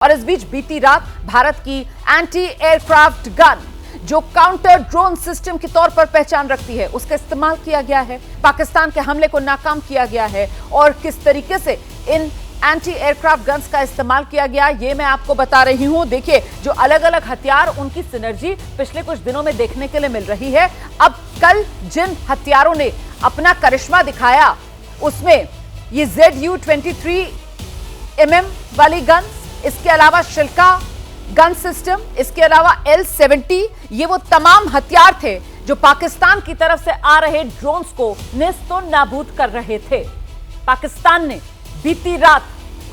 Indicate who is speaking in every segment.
Speaker 1: और इस बीच बीती रात भारत की एंटी एयरक्राफ्ट गन जो काउंटर ड्रोन सिस्टम के तौर पर पहचान रखती है, उसका इस्तेमाल किया गया है। पाकिस्तान के हमले को नाकाम किया गया है और किस तरीके से इन एंटी एयरक्राफ्ट गन्स का इस्तेमाल किया गया, ये मैं आपको बता रही हूं। देखिए, जो अलग अलग हथियार, उनकी सिनर्जी पिछले कुछ दिनों में देखने के लिए मिल रही है। अब कल जिन हथियारों ने अपना करिश्मा दिखाया, उसमें ये ZU-23 mm वाली गन्स, इसके अलावा शिल्का गन सिस्टम, इसके अलावा L-70, ये वो तमाम हथियार थे जो पाकिस्तान की तरफ से आ रहे ड्रोन्स को नेस्तो नाबूद कर रहे थे। पाकिस्तान ने बीती रात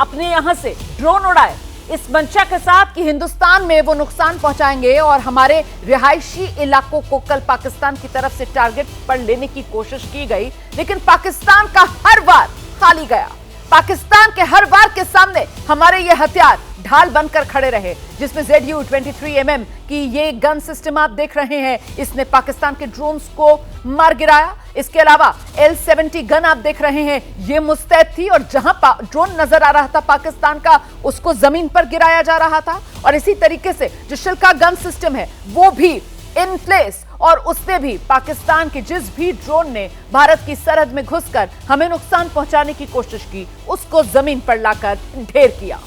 Speaker 1: अपने यहां से ड्रोन उड़ाए इस मंशा के साथ कि हिंदुस्तान में वो नुकसान पहुंचाएंगे और हमारे रिहायशी इलाकों को कल पाकिस्तान की तरफ से टारगेट पर लेने की कोशिश की गई, लेकिन पाकिस्तान का हर वार खाली गया। पाकिस्तान के हर वार के सामने हमारे ये हथियार ढाल बनकर खड़े रहे, जिसमें ZU-23 mm की ये गन सिस्टम आप देख रहे हैं, इसने पाकिस्तान के ड्रोन्स को मार गिराया। इसके अलावा L-70 गन आप देख रहे हैं, ये मुस्तैद थी और जहां ड्रोन नजर आ रहा था पाकिस्तान का, उसको जमीन पर गिराया जा रहा था। और इसी तरीके से जो शिल्का गन सिस्टम है वो भी इन प्लेस, और उसने भी पाकिस्तान के जिस भी ड्रोन ने भारत की सरहद में घुसकर हमें नुकसान पहुंचाने की कोशिश की, उसको जमीन पर लाकर ढेर किया।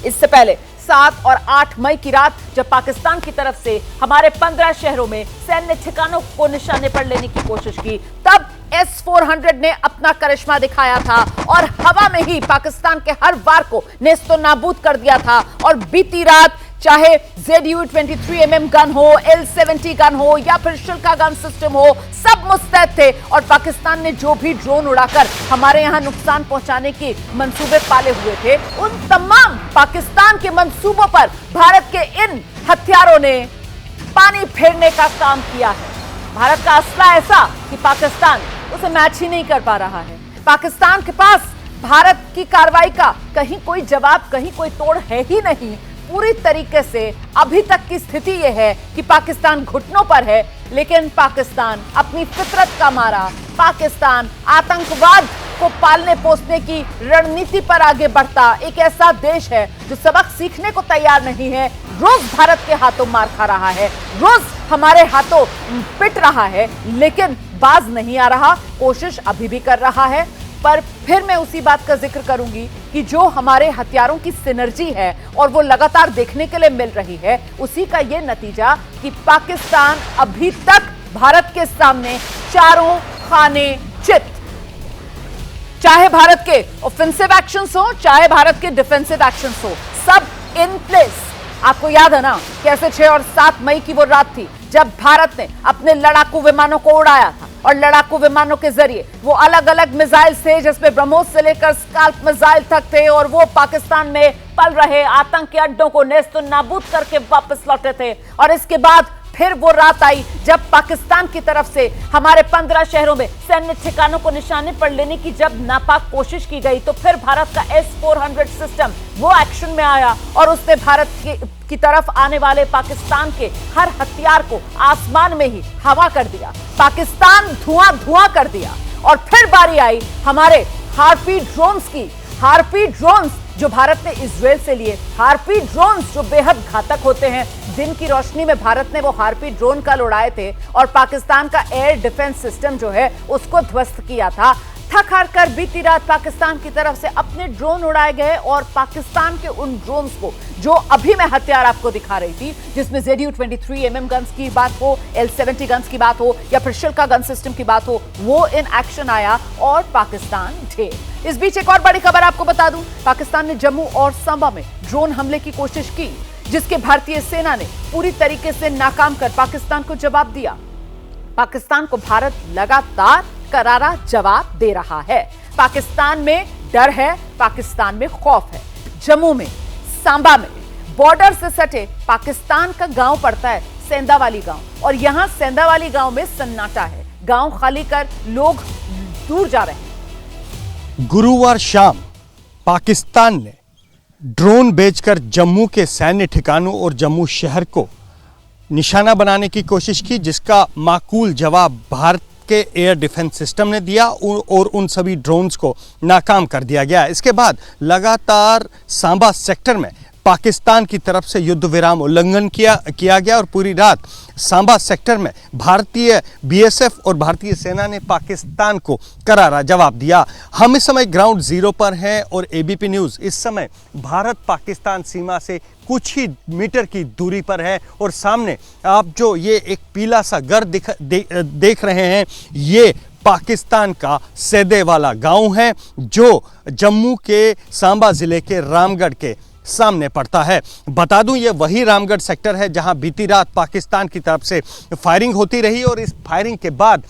Speaker 1: इससे पहले 7 और 8 मई की रात जब पाकिस्तान की तरफ से हमारे 15 शहरों में सैन्य ठिकानों को निशाने पर लेने की कोशिश की, तब S-400 ने अपना करिश्मा दिखाया था और हवा में ही पाकिस्तान के हर वार को नेस्तो नाबूद कर दिया था। और बीती रात चाहे ZU-23 mm गन हो, L-70 गन हो या फिर शिल्का गन सिस्टम हो, सब मुस्तैद थे और पाकिस्तान ने जो भी ड्रोन उड़ाकर हमारे यहां नुकसान पहुंचाने के मंसूबे पाले हुए थे, उन तमाम पाकिस्तान के मंसूबों पर भारत के इन हथियारों ने पानी फेरने का काम किया है। भारत का असला ऐसा कि पाकिस्तान उसे मैच ही नहीं कर पा रहा है। पाकिस्तान के पास भारत की कार्रवाई का कहीं कोई जवाब, कहीं कोई तोड़ है ही नहीं। पूरी तरीके से अभी तक की स्थिति यह है कि पाकिस्तान घुटनों पर है, लेकिन पाकिस्तान अपनी फितरत का मारा, पाकिस्तान आतंकवाद को पालने पोसने की रणनीति पर आगे बढ़ता एक ऐसा देश है जो सबक सीखने को तैयार नहीं है। रोज भारत के हाथों मार खा रहा है, रोज हमारे हाथों पिट रहा है, लेकिन बाज नहीं आ रहा। कोशिश अभी भी कर रहा है, पर फिर मैं उसी बात का जिक्र करूंगी कि जो हमारे हथियारों की सिनर्जी है और वो लगातार देखने के लिए मिल रही है, उसी का ये नतीजा कि पाकिस्तान अभी तक भारत के सामने चारों खाने चित। चाहे भारत के ऑफेंसिव एक्शंस हो, चाहे भारत के डिफेंसिव एक्शंस हो, सब इन प्लेस। आपको याद है ना कैसे 6 और 7 मई की वो रात थी जब भारत ने अपने लड़ाकू विमानों को उड़ाया था और लड़ाकू विमानों के जरिए वो अलग अलग मिसाइल थे, जिसमें ब्रह्मोस से लेकर स्काल्प मिसाइल तक थे, और वो पाकिस्तान में पल रहे आतंकी अड्डों को नेस्तो नाबूद करके वापस लौटे थे। और इसके बाद फिर वो रात आई जब पाकिस्तान की तरफ से हमारे 15 शहरों में सैन्य ठिकानों को निशाने पर लेने की जब नापाक कोशिश की गई, तो फिर भारत का S-400 सिस्टम वो एक्शन में आया और उसने भारत की तरफ आने वाले पाकिस्तान के हर हथियार को आसमान में ही हवा कर दिया। पाकिस्तान धुआं धुआं कर दिया। और फिर बारी आई हमारे हार्पी ड्रोन्स की। हार्पी ड्रोन्स जो भारत ने इजराइल से लिए, हार्पी ड्रोन्स जो बेहद घातक होते हैं। दिन की रोशनी में भारत ने वो हार्पी ड्रोन कल उड़ाए थे और पाकिस्तान का एयर डिफेंस सिस्टम जो है उसको ध्वस्त किया था। थक हार कर बीती रात पाकिस्तान की तरफ से अपने ड्रोन उड़ाए गए और पाकिस्तान के उन ड्रोन्स को, जो अभी मैं हथियार आपको दिखा रही थी, जिसमें ZU-23 mm गन्स की बात हो, L-70 गन्स की बात हो या फिर शिल्का गन सिस्टम की बात हो, वो इन एक्शन आया और पाकिस्तान ढेर। इस बीच एक और बड़ी खबर आपको बता दूं, पाकिस्तान ने जम्मू और सांबा में ड्रोन हमले की कोशिश की, जिसके भारतीय सेना ने पूरी तरीके से नाकाम कर पाकिस्तान को जवाब दिया। पाकिस्तान को भारत लगातार करारा जवाब दे रहा है। पाकिस्तान में डर है, पाकिस्तान में खौफ है। जम्मू में, सांबा में, बॉर्डर से सटे पाकिस्तान का गांव पड़ता है सेंधावाली गांव, और यहां सेंधावाली गांव में सन्नाटा है। गांव खाली कर लोग दूर जा रहे हैं।
Speaker 2: गुरुवार शाम पाकिस्तान ने ड्रोन भेजकर जम्मू के सैन्य ठिकानों और जम्मू शहर को निशाना बनाने की कोशिश की, जिसका माकूल जवाब भारत के एयर डिफेंस सिस्टम ने दिया और उन सभी ड्रोन्स को नाकाम कर दिया गया। इसके बाद लगातार सांबा सेक्टर में पाकिस्तान की तरफ से युद्ध विराम उल्लंघन किया गया और पूरी रात सांबा सेक्टर में भारतीय बीएसएफ और भारतीय सेना ने पाकिस्तान को करारा जवाब दिया। हम इस समय ग्राउंड जीरो पर हैं और एबीपी न्यूज़ इस समय भारत पाकिस्तान सीमा से कुछ ही मीटर की दूरी पर है और सामने आप जो ये एक पीला सा घर देख रहे हैं, ये पाकिस्तान का सैदे वाला गांव है जो जम्मू के सांबा ज़िले के रामगढ़ के सामने पड़ता है। बता दूं ये वही रामगढ़ सेक्टर है जहां बीती रात पाकिस्तान की तरफ से फायरिंग होती रही और इस फायरिंग के बाद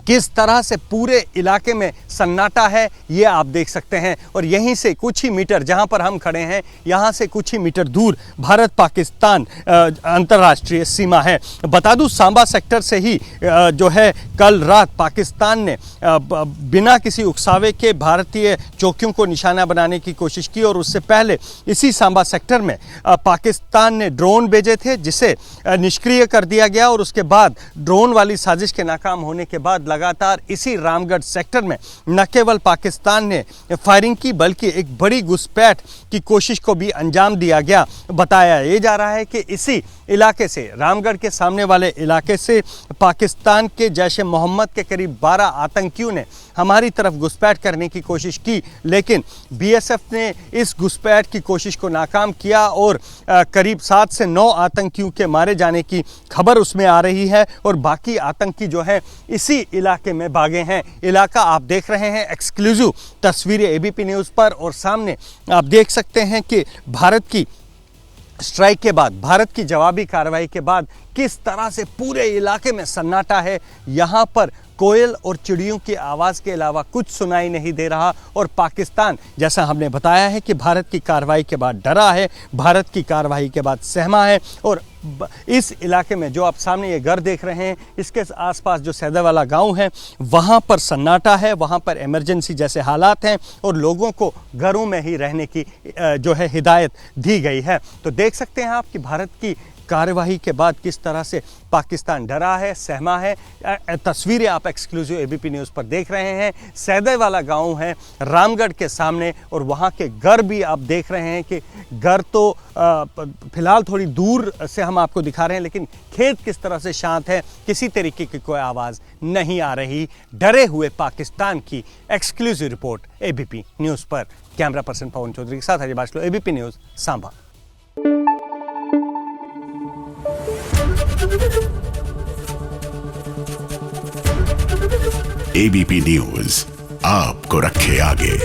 Speaker 2: किस तरह से पूरे इलाके में सन्नाटा है ये आप देख सकते हैं। और यहीं से कुछ ही मीटर जहां पर हम खड़े हैं, यहां से कुछ ही मीटर दूर भारत पाकिस्तान अंतर्राष्ट्रीय सीमा है। बता दूं सांबा सेक्टर से ही जो है कल रात पाकिस्तान ने बिना किसी उकसावे के भारतीय चौकियों को निशाना बनाने की कोशिश की और उससे पहले इसी सांबा सेक्टर में पाकिस्तान ने ड्रोन भेजे थे जिसे निष्क्रिय कर दिया गया और उसके बाद ड्रोन वाली साजिश के नाकाम होने के बाद लगातार इसी रामगढ़ सेक्टर में न केवल पाकिस्तान ने फायरिंग की बल्कि एक बड़ी घुसपैठ की कोशिश को भी अंजाम दिया गया। बताया ये जा रहा है कि इसी इलाके से, रामगढ़ के सामने वाले इलाके से पाकिस्तान के जैश ए मोहम्मद के करीब 12 आतंकियों ने हमारी तरफ घुसपैठ करने की कोशिश की, लेकिन बीएसएफ ने इस घुसपैठ की कोशिश को नाकाम किया और करीब 7 से 9 आतंकियों के मारे जाने की खबर उसमें आ रही है और बाकी आतंकी जो है इसी इलाके में भागे हैं। इलाका आप देख रहे हैं, एक्सक्लूसिव तस्वीरें एबीपी न्यूज़ पर, और सामने आप देख सकते हैं कि भारत की स्ट्राइक के बाद, भारत की जवाबी कार्रवाई के बाद किस तरह से पूरे इलाके में सन्नाटा है। यहाँ पर कोयल और चिड़ियों की आवाज़ के अलावा कुछ सुनाई नहीं दे रहा और पाकिस्तान, जैसा हमने बताया है कि भारत की कार्रवाई के बाद डरा है, भारत की कार्रवाई के बाद सहमा है। और इस इलाके में जो आप सामने ये घर देख रहे हैं, इसके आसपास जो सैदा वाला गांव है, वहाँ पर सन्नाटा है, वहाँ पर इमरजेंसी जैसे हालात हैं और लोगों को घरों में ही रहने की जो है हिदायत दी गई है। तो देख सकते हैं आप कि भारत की कार्यवाही के बाद किस तरह से पाकिस्तान डरा है, सहमा है। तस्वीरें आप एक्सक्लूसिव एबीपी न्यूज़ पर देख रहे हैं। सैदे वाला गांव है रामगढ़ के सामने और वहां के घर भी आप देख रहे हैं कि घर तो फिलहाल थोड़ी दूर से हम आपको दिखा रहे हैं, लेकिन खेत किस तरह से शांत है, किसी तरीके की कोई आवाज़ नहीं आ रही। डरे हुए पाकिस्तान की एक्सक्लूसिव रिपोर्ट एबीपी न्यूज़ पर। कैमरा पर्सन पवन चौधरी के साथ हरी बाशलो, ABP news Samba.
Speaker 3: ABP news आपको रखे आगे।